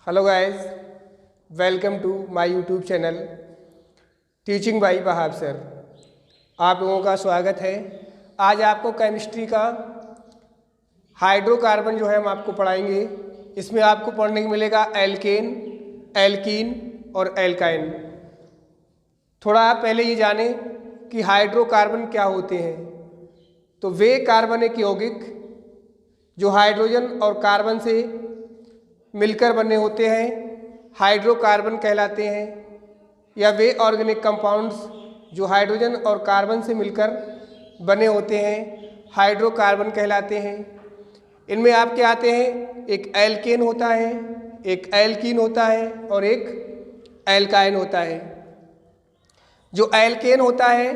Hello guys, welcome to my YouTube channel teaching by Wahab sir. आप लोगों का स्वागत है। आज आपको केमिस्ट्री का हाइड्रोकार्बन जो है हम आपको पढ़ाएंगे। इसमें आपको पढ़ने को मिलेगा एल्केन, एल्कीन और एल्काइन। थोड़ा आप पहले ये जानें कि हाइड्रोकार्बन क्या होते हैं। तो वे कार्बनिक यौगिक जो हाइड्रोजन और कार्बन से मिलकर बने होते हैं हाइड्रोकार्बन कहलाते हैं, या वे ऑर्गेनिक कंपाउंड्स जो हाइड्रोजन और कार्बन से मिलकर बने होते हैं हाइड्रोकार्बन कहलाते हैं। इनमें आपके आते हैं, एक एल्केन होता है, एक एल्कीन होता है और एक एल्काइन होता है। जो एल्केन होता है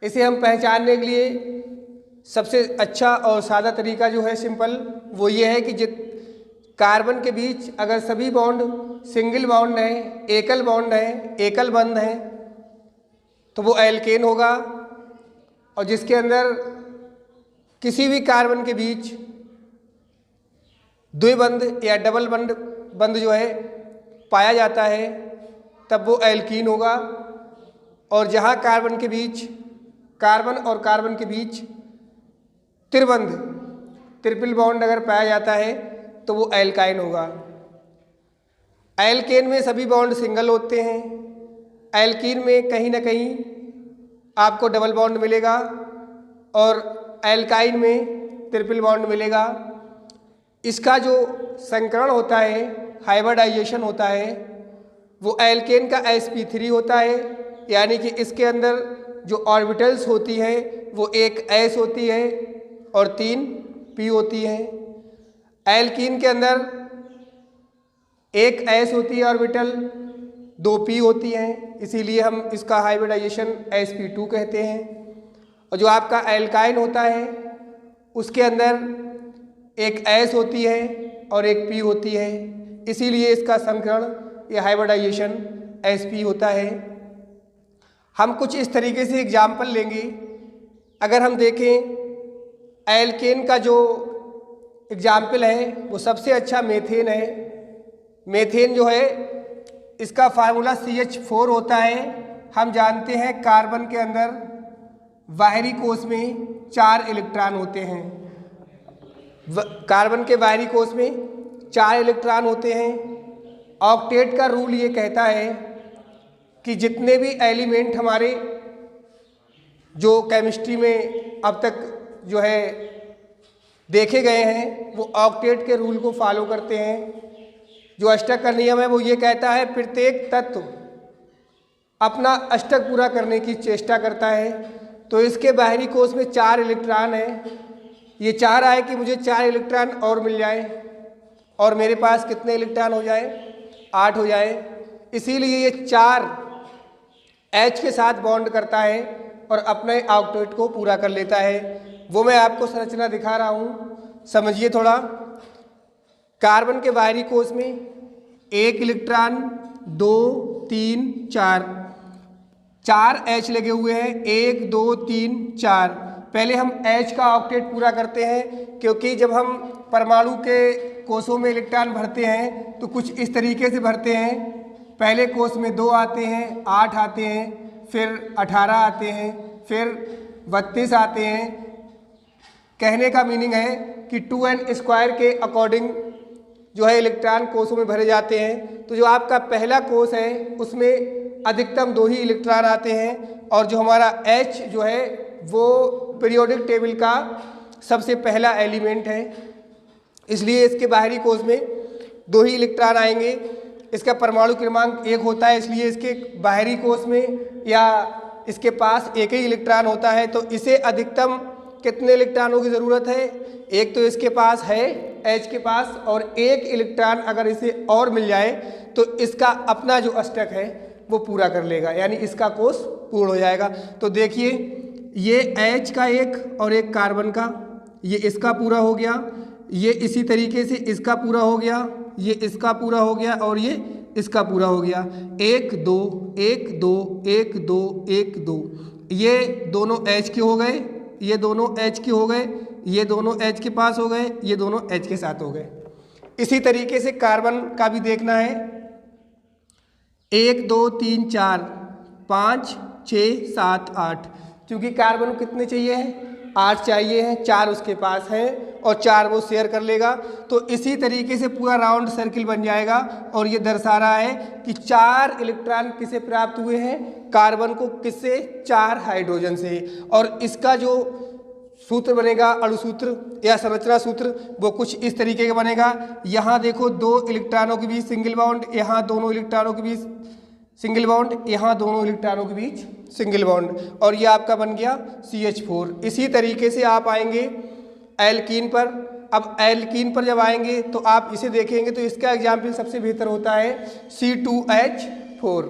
इसे हम पहचानने के लिए सबसे अच्छा और सादा तरीका जो है सिंपल, वो ये है कि कार्बन के बीच अगर सभी बॉन्ड सिंगल बॉन्ड हैं, एकल बॉन्ड हैं, एकल बंध हैं, तो वो एल्केन होगा। और जिसके अंदर किसी भी कार्बन के बीच द्विबंध या डबल बंध जो है पाया जाता है तब वो एल्कीन होगा। और जहाँ कार्बन के बीच, कार्बन और कार्बन के बीच त्रिबंध, ट्रिपल बॉन्ड अगर पाया जाता है तो वो एल्काइन होगा। एल्केन में सभी बॉन्ड सिंगल होते हैं, एल्कीन में कहीं ना कहीं आपको डबल बॉन्ड मिलेगा और एल्काइन में ट्रिपल बॉन्ड मिलेगा। इसका जो संकरण होता है, हाइब्रिडाइजेशन होता है, वो एल्केन का sp3 होता है, यानी कि इसके अंदर जो ऑर्बिटल्स होती हैं वो एक s होती है और 3 p होती हैं। एल्कीन के अंदर एक s होती है ऑर्बिटल, 2 p होती हैं, इसीलिए हम इसका हाइब्रिडाइजेशन sp2 कहते हैं। और जो आपका एल्काइन होता है उसके अंदर एक s होती है और एक p होती है, इसीलिए इसका संकरण या हाइब्रिडाइजेशन sp होता है। हम कुछ इस तरीके से एग्जाम्पल लेंगे। अगर हम देखें एल्केन का जो एग्जाम्पल है वो सबसे अच्छा मेथेन है। मेथेन जो है इसका फार्मूला CH4 होता है। हम जानते हैं कार्बन के अंदर बाहरी कोश में 4 इलेक्ट्रॉन होते हैं। कार्बन के बाहरी कोश में 4 इलेक्ट्रॉन होते हैं। ऑक्टेट का रूल ये कहता है कि जितने भी एलिमेंट हमारे जो केमिस्ट्री में अब तक जो है देखे गए हैं वो ऑक्टेट के रूल को फॉलो करते हैं। जो अष्टक का नियम है वो ये कहता है प्रत्येक तत्व अपना अष्टक पूरा करने की चेष्टा करता है। तो इसके बाहरी कोश में 4 इलेक्ट्रॉन है। ये चाह रहा है कि मुझे 4 इलेक्ट्रॉन और मिल जाए और मेरे पास कितने इलेक्ट्रॉन हो जाए, 8 हो जाए। इसीलिए ये 4 H के साथ बॉन्ड करता है और अपने ऑक्टेट को पूरा कर लेता है। वो मैं आपको संरचना दिखा रहा हूँ, समझिए थोड़ा। कार्बन के बाहरी कोश में 1 इलेक्ट्रॉन, 2, 3, 4 H लगे हुए हैं, 1, 2, 3, 4। पहले हम H का ऑक्टेट पूरा करते हैं, क्योंकि जब हम परमाणु के कोशों में इलेक्ट्रॉन भरते हैं तो कुछ इस तरीके से भरते हैं। पहले कोश में 2 आते हैं, 8 आते हैं, फिर 18 आते हैं, फिर 32 आते हैं। कहने का मीनिंग है कि 2n² के अकॉर्डिंग जो है इलेक्ट्रॉन कोशों में भरे जाते हैं। तो जो आपका पहला कोश है उसमें अधिकतम 2 ही इलेक्ट्रॉन आते हैं। और जो हमारा H जो है वो पीरियोडिक टेबल का सबसे पहला एलिमेंट है, इसलिए इसके बाहरी कोश में 2 ही इलेक्ट्रॉन आएंगे। इसका परमाणु क्रमांक 1 होता है, इसलिए इसके बाहरी कोश में या इसके पास 1 ही इलेक्ट्रॉन होता है। तो इसे अधिकतम कितने इलेक्ट्रॉनों की ज़रूरत है? एक तो इसके पास है H के पास, और 1 इलेक्ट्रॉन अगर इसे और मिल जाए तो इसका अपना जो अष्टक है वो पूरा कर लेगा, यानी इसका कोश पूर्ण हो जाएगा। तो देखिए ये H का एक और एक कार्बन का, ये इसका पूरा हो गया, ये इसी तरीके से इसका पूरा हो गया, ये इसका पूरा हो गया और ये इसका पूरा हो गया। 1 2 1 2 1 2 1 2, ये दोनों H के हो गए, ये दोनों H के हो गए, ये दोनों H के पास हो गए, ये दोनों H के साथ हो गए। इसी तरीके से कार्बन का भी देखना है। 1 2 3 4 5 6 7 8, क्योंकि कार्बन को कितने चाहिए हैं? 8 चाहिए हैं, 4 उसके पास हैं और 4 वो शेयर कर लेगा। तो इसी तरीके से पूरा राउंड सर्किल बन जाएगा और ये दर्शा रहा है कि 4 इलेक्ट्रॉन किसे प्राप्त हुए हैं? कार्बन को। किससे? 4 हाइड्रोजन से। और इसका जो सूत्र बनेगा, अणुसूत्र या संरचना सूत्र, वो कुछ इस तरीके का बनेगा। यहाँ देखो 2 इलेक्ट्रॉनों के बीच सिंगल बॉन्ड, यहाँ दोनों इलेक्ट्रॉनों के बीच सिंगल बॉन्ड, यहाँ दोनों इलेक्ट्रॉनों के बीच सिंगल बॉन्ड, और ये आपका बन गया CH4। इसी तरीके से आप आएंगे एल्कीन पर। अब एल्कीन पर जब आएंगे तो आप इसे देखेंगे तो इसका एग्जाम्पल सबसे बेहतर होता है C2H4।